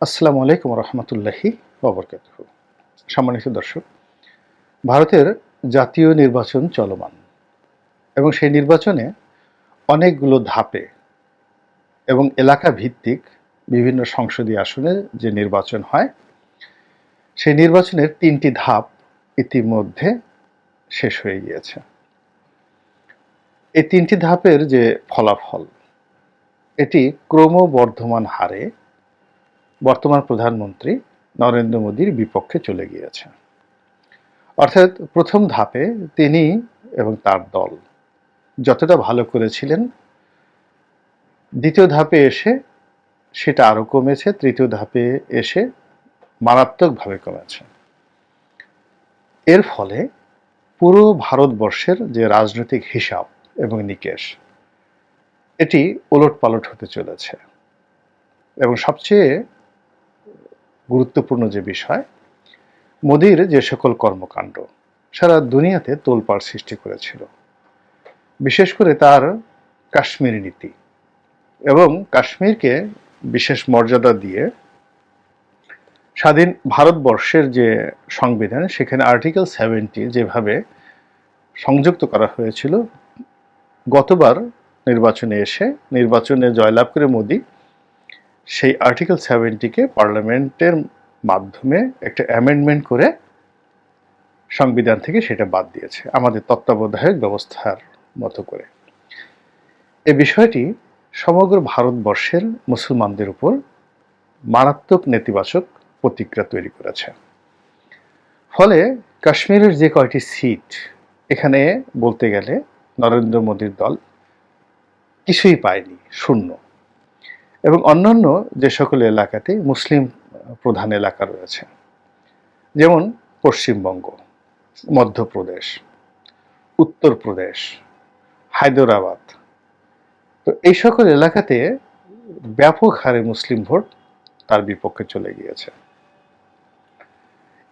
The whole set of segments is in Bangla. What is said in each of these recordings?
আসসালামু আলাইকুম রহমতুল্লাহি ওবরকাতুহ। সম্মানিত দর্শক, ভারতের জাতীয় নির্বাচন চলমান এবং সেই নির্বাচনে অনেকগুলো ধাপে এবং এলাকা ভিত্তিক বিভিন্ন সংসদীয় আসনে যে নির্বাচন হয়, সেই নির্বাচনের ৩টি ধাপ ইতিমধ্যে শেষ হয়ে গিয়েছে। এই ৩টি ধাপের যে ফলাফল, এটি ক্রমবর্ধমান হারে বর্তমান প্রধানমন্ত্রী নরেন্দ্র মোদীর বিপক্ষে চলে গিয়েছে। অর্থাৎ প্রথম ধাপে তিনি এবং তার দল যতটা ভালো করেছিলেন, দ্বিতীয় ধাপে এসে সেটা আরও কমেছে, তৃতীয় ধাপে এসে মারাত্মকভাবে কমেছে। এর ফলে পুরো ভারতবর্ষের যে রাজনৈতিক হিসাব এবং নিকেশ, এটি ওলটপালট হতে চলেছে। এবং সবচেয়ে গুরুত্বপূর্ণ যে বিষয়, মোদির যে সকল কর্মকাণ্ড সারা দুনিয়াতে তোলপাড় সৃষ্টি করেছিল, বিশেষ করে তার কাশ্মীর নীতি এবং কাশ্মীরকে বিশেষ মর্যাদা দিয়ে স্বাধীন ভারতবর্ষের যে সংবিধান, সেখানে আর্টিকেল 70 যেভাবে সংযুক্ত করা হয়েছিল, গতবার নির্বাচনে জয়লাভ করে মোদি সেই আর্টিকেল 70-কে পার্লামেন্টের মাধ্যমে একটা অ্যামেন্ডমেন্ট করে সংবিধান থেকে সেটা বাদ দিয়েছে, আমাদের তত্ত্বাবধায়ক ব্যবস্থার মতো করে। এই বিষয়টি সমগ্র ভারতবর্ষের মুসলমানদের উপর মারাত্মক নেতিবাচক প্রতিক্রিয়া তৈরি করেছে। ফলে কাশ্মীরের যে কয়টি সিট, এখানে বলতে গেলে নরেন্দ্র মোদীর দল কিছুই পায়নি, শূন্য। এবং অন্যান্য যে সকল এলাকাতে মুসলিম প্রধান এলাকা রয়েছে, যেমন পশ্চিমবঙ্গ, মধ্যপ্রদেশ, উত্তরপ্রদেশ, হায়দরাবাদ, তো এই সকল এলাকাতে ব্যাপক হারে মুসলিম ভোট তার বিপক্ষে চলে গিয়েছে।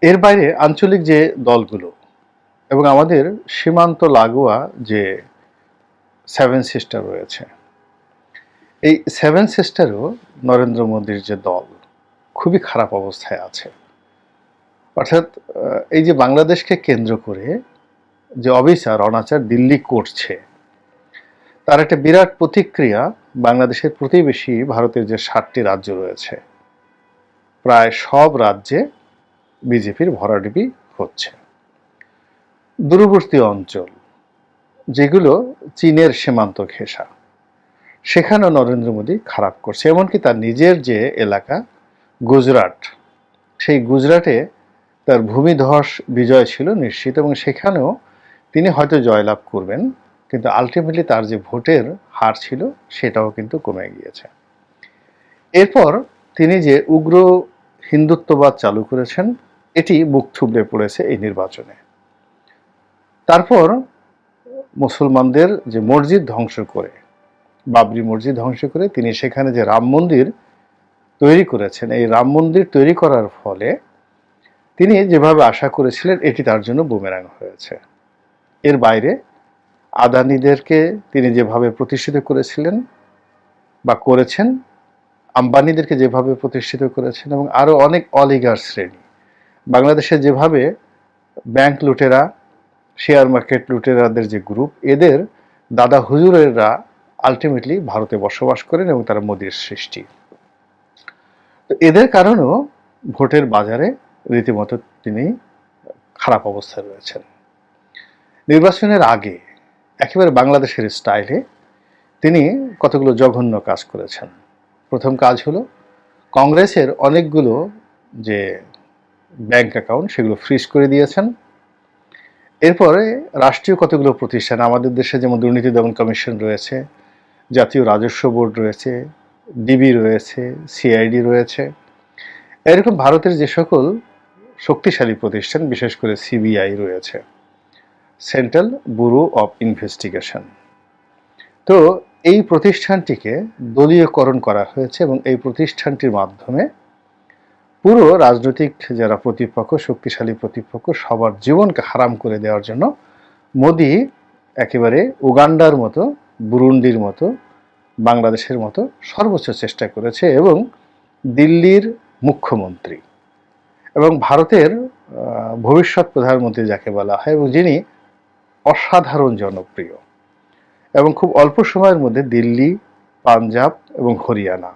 এর বাইরে আঞ্চলিক যে দলগুলো এবং আমাদের সীমান্ত লাগোয়া যে 7 সিস্টার রয়েছে, এই 7 সিস্টারও নরেন্দ্র মোদীর যে দল খুবই খারাপ অবস্থায় আছে। অর্থাৎ এই যে বাংলাদেশকে কেন্দ্র করে যে অবিচার অনাচার দিল্লি করছে, তার একটা বিরাট প্রতিক্রিয়া বাংলাদেশের প্রতিবেশী ভারতের যে 7টি রাজ্য রয়েছে, প্রায় সব রাজ্যে বিজেপির ভরাডুবি হচ্ছে। দূরবর্তী অঞ্চল যেগুলো চীনের সীমান্ত ঘেঁষা, সেখানেও নরেন্দ্র মোদী খারাপ করছে। এমনকি তার নিজের যে এলাকা গুজরাট, সেই গুজরাটে তার ভূমিধস বিজয় ছিল নিশ্চিত, এবং সেখানেও তিনি হয়তো জয়লাভ করবেন, কিন্তু আলটিমেটলি তার যে ভোটের হার ছিল সেটাও কিন্তু কমে গিয়েছে। এরপর তিনি যে উগ্র হিন্দুত্ববাদ চালু করেছেন, এটি মুখ থুবড়ে পড়েছে এই নির্বাচনে। তারপর মুসলমানদের যে মসজিদ ধ্বংস করে, বাবরি মসজিদ ধ্বংস করে তিনি সেখানে যে রাম মন্দির তৈরি করেছেন, এই রাম মন্দির তৈরি করার ফলে তিনি যেভাবে আশা করেছিলেন, এটি তার জন্য বুমেরাং হয়েছে। এর বাইরে আদানিদেরকে তিনি যেভাবে প্রতিষ্ঠিত করেছিলেন বা করেছেন, আম্বানিদেরকে যেভাবে প্রতিষ্ঠিত করেছেন, এবং আরও অনেক অলিগার শ্রেণী, বাংলাদেশে যেভাবে ব্যাংক লুটেরা, শেয়ার মার্কেট লুটেরাদের যে গ্রুপ, এদের দাদা হুজুরেরা আলটিমেটলি ভারতে বসবাস করেন এবং তারা মোদির সৃষ্টি। তো এদের কারণেও ভোটের বাজারে রীতিমতো তিনি খারাপ অবস্থায় রয়েছেন। নির্বাচনের আগে একেবারে বাংলাদেশের স্টাইলে তিনি কতগুলো জঘন্য কাজ করেছেন। প্রথম কাজ হলো কংগ্রেসের অনেকগুলো যে ব্যাংক অ্যাকাউন্ট, সেগুলো ফ্রিজ করে দিয়েছেন। এরপরে রাষ্ট্রীয় কতগুলো প্রতিষ্ঠান, আমাদের দেশে যেমন দুর্নীতি দমন কমিশন রয়েছে, জাতীয় রাজস্ব বোর্ড রয়েছে, ডিবি রয়েছে, সিআইডি রয়েছে, এরকম ভারতের যে সকল শক্তিশালী প্রতিষ্ঠান, বিশেষ করে সিবিআই রয়েছে, সেন্ট্রাল ব্যুরো অফ ইনভেস্টিগেশন, তো এই প্রতিষ্ঠানটিকে দলীয়করণ করা হয়েছে এবং এই প্রতিষ্ঠানটির মাধ্যমে পুরো রাজনৈতিক যারা প্রতিপক্ষ, শক্তিশালী প্রতিপক্ষ, সবার জীবনকে হারাম করে দেওয়ার জন্য মোদি একেবারে উগান্ডার মতো, বুরুন্ডির মতো, বাংলাদেশের মতো সর্বোচ্চ চেষ্টা করেছে। এবং দিল্লির মুখ্যমন্ত্রী এবং ভারতের ভবিষ্যৎ প্রধানমন্ত্রী যাকে বলা হয়, এবং যিনি অসাধারণ জনপ্রিয় এবং খুব অল্প সময়ের মধ্যে দিল্লি, পাঞ্জাব এবং হরিয়ানা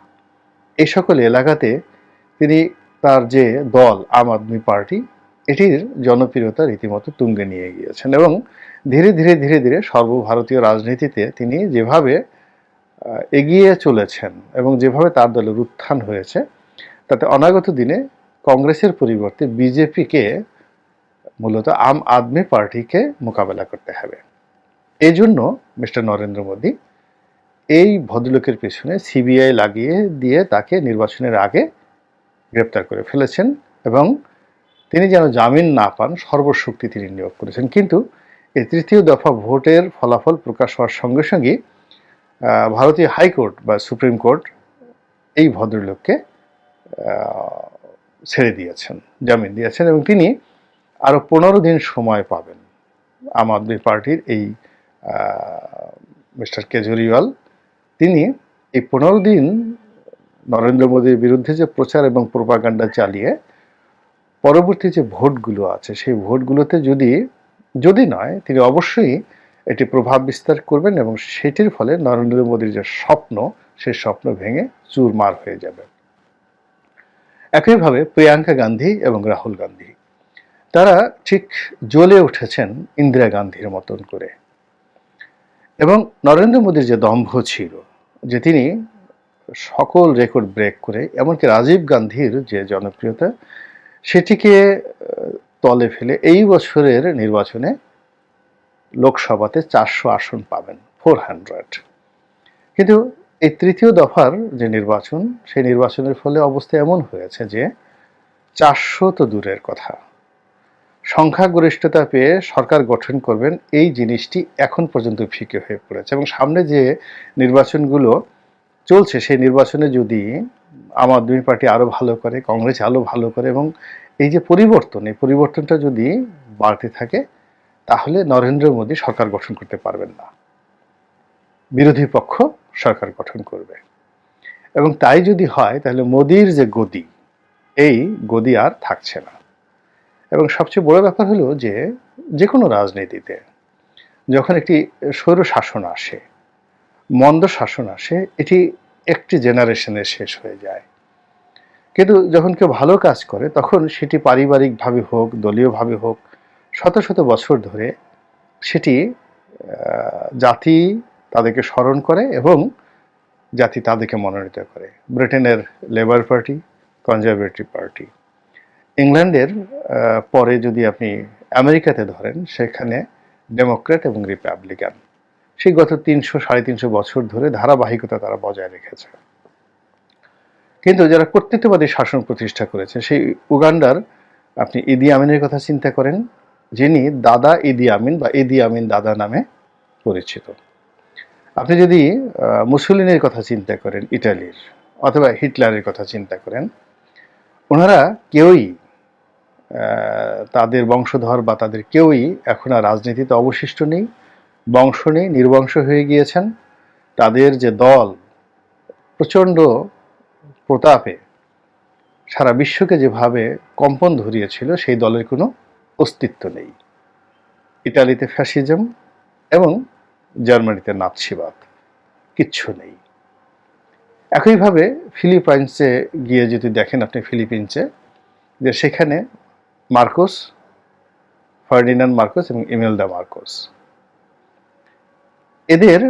এই সকল এলাকাতে তিনি তার যে দল আম আদমি পার্টি এটির জনপ্রিয়তা রীতিমতো তুঙ্গে নিয়ে গিয়েছেন এবং ধীরে ধীরে ধীরে ধীরে সর্বভারতীয় রাজনীতিতে তিনি যেভাবে এগিয়ে চলেছেন এবং যেভাবে তার দলের উত্থান হয়েছে, তাতে অনাগত দিনে কংগ্রেসের পরিবর্তে বিজেপিকে, মূলত আম আদমি পার্টিকে মোকাবেলা করতে হবে। এই জন্য মিস্টার নরেন্দ্র মোদী এই ভদ্রলোকের পেছনে সিবিআই লাগিয়ে দিয়ে তাকে নির্বাচনের আগে গ্রেপ্তার করে ফেলেছেন এবং তিনি যেন জামিন না পান সর্বশক্তি তিনি নিয়োগ করেছেন। কিন্তু এই তৃতীয় দফা ভোটের ফলাফল প্রকাশ হওয়ার সঙ্গে সঙ্গেই ভারতীয় হাইকোর্ট বা সুপ্রিম কোর্ট এই ভদ্রলোককে ছেড়ে দিয়েছেন, জামিন দিয়েছেন এবং তিনি আরও 15 দিন সময় পাবেন। আম আদমি পার্টির এই মিস্টার কেজরিওয়াল তিনি এই 15 দিন নরেন্দ্র মোদীর বিরুদ্ধে যে প্রচার এবং প্রোপাগান্ডা চালিয়ে পরবর্তী যে ভোটগুলো আছে সেই ভোটগুলোতে যদি নয়, তিনি অবশ্যই এটি প্রভাব বিস্তার করবেন এবং সেটির ফলে নরেন্দ্র মোদীর যে স্বপ্ন, সেই স্বপ্ন ভেঙে চুরমার হয়ে যাবে। একইভাবে প্রিয়াঙ্কা গান্ধী এবং রাহুল গান্ধী তারা ঠিক জ্বলে উঠেছেন ইন্দিরা গান্ধীর মতন করে। এবং নরেন্দ্র মোদীর যে দম্ভ ছিল যে তিনি সকল রেকর্ড ব্রেক করে, এমনকি রাজীব গান্ধীর যে জনপ্রিয়তা সেটিকে তলে ফেলে এই বছরের নির্বাচনে লোকসভাতে 400 আসন পাবেন, 400। কিন্তু এই তৃতীয় দফার যে নির্বাচন, সেই নির্বাচনের ফলে অবস্থা এমন হয়েছে যে 400 তো দূরের কথা, সংখ্যাগরিষ্ঠতা পেয়ে সরকার গঠন করবেন এই জিনিসটি এখন পর্যন্ত ফিকে হয়ে পড়েছে। এবং সামনে যে নির্বাচনগুলো চলছে সেই নির্বাচনে যদি আম আদমি পার্টি আরও ভালো করে, কংগ্রেস আরও ভালো করে এবং এই যে পরিবর্তন, এই পরিবর্তনটা যদি বাড়তে থাকে, তাহলে নরেন্দ্র মোদী সরকার গঠন করতে পারবেন না, বিরোধী পক্ষ সরকার গঠন করবে। এবং তাই যদি হয় তাহলে মোদীর যে গদি, এই গদি আর থাকছে না। এবং সবচেয়ে বড় ব্যাপার হলো যে কোনো রাজনীতিতে যখন একটি স্বৈর শাসন আসে, মন্দ শাসন আসে, এটি একটি জেনারেশনে শেষ হয়ে যায়। কিন্তু যখন কেউ ভালো কাজ করে তখন সেটি পারিবারিকভাবে হোক, দলীয়ভাবে হোক, শত শত বছর ধরে সেটি জাতি তাদেরকে স্মরণ করে এবং জাতি তাদেরকে মনোনীত করে। ব্রিটেনের লেবার পার্টি, কনজারভেটিভ পার্টি, ইংল্যান্ডের পরে যদি আপনি আমেরিকাতে ধরেন, সেখানে ডেমোক্র্যাট এবং রিপাবলিকান, সেই গত 300-350 বছর ধরে ধারাবাহিকতা তারা বজায় রেখেছে। কিন্তু যারা কর্তৃত্ববাদী শাসন প্রতিষ্ঠা করেছে, সেই উগান্ডার আপনি ইদি আমিনের কথা চিন্তা করেন, যিনি দাদা ইদি আমিন বা ইদি আমিন দাদা নামে পরিচিত। আপনি যদি মুসোলিনির কথা চিন্তা করেন ইটালির, অথবা হিটলারের কথা চিন্তা করেন, ওনারা কেউই, তাদের বংশধর বা তাদের কেউই এখন আর রাজনীতিতে অবশিষ্ট নেই, বংশ নেই, নির্বংশ হয়ে গিয়েছেন। তাদের যে দল প্রচণ্ড প্রতাপে সারা বিশ্বকে যেভাবে কম্পন ধরিয়েছিল, সেই দলের কোনো অস্তিত্ব নেই। ইটালিতে ফ্যাসিজম এবং জার্মানিতে নাৎসিবাদ, কিচ্ছু নেই। একইভাবে ফিলিপাইন্সে গিয়ে যদি দেখেন আপনি, ফিলিপিন্সে যে সেখানে মার্কোস, ফার্ডিনান্ড মার্কোস এবং ইমেলদা মার্কোস, এদের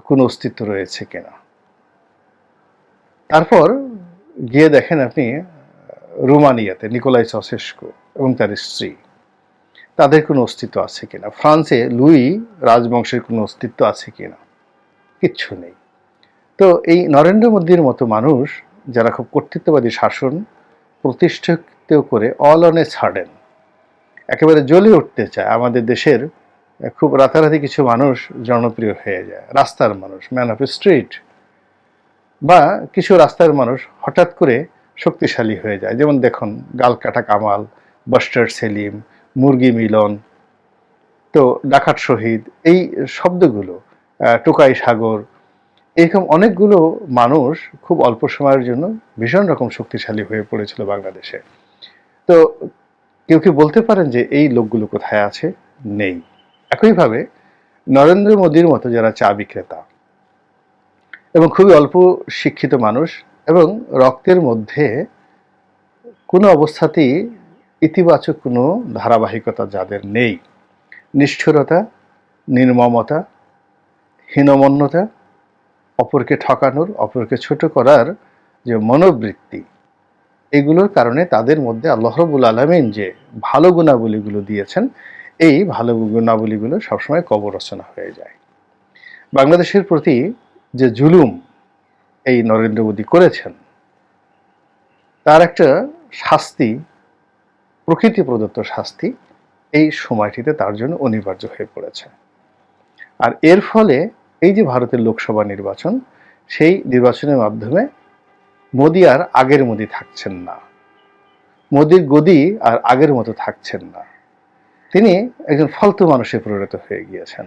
কোনো অস্তিত্ব রয়েছে কিনা। তারপর গিয়ে দেখেন আপনি রোমানিয়াতে নিকোলাই চাউসেস্কু এবং তার স্ত্রী, তাদের কোনো অস্তিত্ব আছে কিনা। ফ্রান্সে লুই রাজবংশের কোনো অস্তিত্ব আছে কিনা, কিচ্ছু নেই। তো এই নরেন্দ্র মোদীর মতো মানুষ যারা খুব কর্তৃত্ববাদী শাসন প্রতিষ্ঠিত করে অল অন এ সাডেন একেবারে জ্বলে উঠতে চায়, আমাদের দেশের খুব রাতারাতি কিছু মানুষ জনপ্রিয় হয়ে যায়, রাস্তার মানুষ, ম্যান অফ স্ট্রিট, বা কিছু রাস্তার মানুষ হঠাৎ করে শক্তিশালী হয়ে যায়। যেমন দেখুন গালকাটা কামাল, বাস্টার্ড সেলিম, মুরগি মিলন, তো ডাকাত শহীদ, এই শব্দগুলো, টোকাই সাগর, এরকম অনেকগুলো মানুষ খুব অল্প সময়ের জন্য ভীষণ রকম শক্তিশালী হয়ে পড়েছিল বাংলাদেশে। তো কেউ কি বলতে পারেন যে এই লোকগুলো কোথায় আছে? নেই। একইভাবে নরেন্দ্র মোদীর মতো যারা চা বিক্রেতা এবং খুবই অল্প শিক্ষিত মানুষ এবং রক্তের মধ্যে কোনো অবস্থাতেই ইতিবাচক কোনো ধারাবাহিকতা যাদের নেই, নিষ্ঠুরতা, নির্মমতা, হীনমন্যতা, অপরকে ঠকানোর, অপরকে ছোট করার যে মনোবৃত্তি, এগুলোর কারণে তাদের মধ্যে আল্লাহ রাব্বুল আলামিন যে ভালো গুণাবলীগুলো দিয়েছেন, এই ভালো গুণাবলীগুলো সবসময় কবররচনা হয়ে যায়। বাংলাদেশের প্রতি যে জুলুম এই নরেন্দ্র মোদী করেছেন, তার একটা শাস্তি, প্রকৃতি প্রদত্ত শাস্তি এই সময়টিতে তার জন্য অনিবার্য হয়ে পড়েছে। আর এর ফলে এই যে ভারতের লোকসভা নির্বাচন, সেই নির্বাচনের মাধ্যমে মোদী আর আগের মোদী থাকছেন না, মোদীর গদি আর আগের মতো থাকছেন না। তিনি একজন ফালতু মানুষে পরিণত হয়ে গিয়েছেন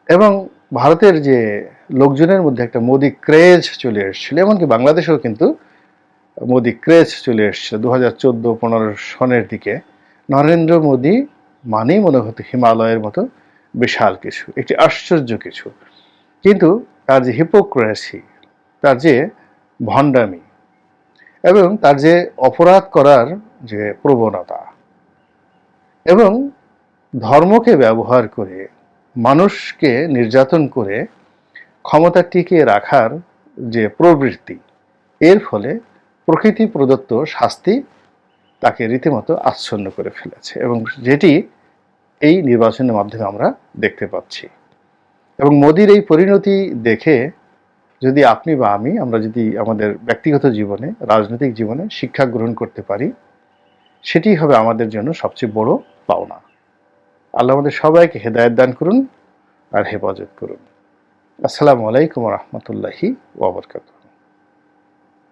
এবং ভারতের যে লোকজনের মধ্যে একটা মোদী ক্রেজ চলে এসেছিল, এমনকি বাংলাদেশেও কিন্তু মোদী ক্রেজ চলে এসেছিল 2014-15 সনের দিকে। নরেন্দ্র মোদী মানেই মনে হতো হিমালয়ের মতো বিশাল কিছু, একটি আশ্চর্য কিছু। কিন্তু তার যে হিপোক্রেসি, তার যে ভণ্ডামি এবং তার যে অপরাধ করার যে প্রবণতা এবং ধর্মকে ব্যবহার করে মানুষকে নির্যাতন করে ক্ষমতা টিকিয়ে রাখার যে প্রবৃত্তি, এর ফলে প্রকৃতি প্রদত্ত শাস্তি তাকে রীতিমতো আচ্ছন্ন করে ফেলেছে এবং যেটি এই নির্বাচনের মাধ্যমে আমরা দেখতে পাচ্ছি। এবং মোদির এই পরিণতি দেখে যদি আপনি বা আমরা যদি আমাদের ব্যক্তিগত জীবনে, রাজনৈতিক জীবনে শিক্ষা গ্রহণ করতে পারি, সেটি হবে আমাদের জন্য সবচেয়ে বড় পাওনা। আল্লাহ আমাদের সবাইকে হেদায়েত দান করুন আর হেফাজত করুন। আসসালামু আলাইকুম ওয়া রাহমাতুল্লাহি ওয়া বারাকাতুহু।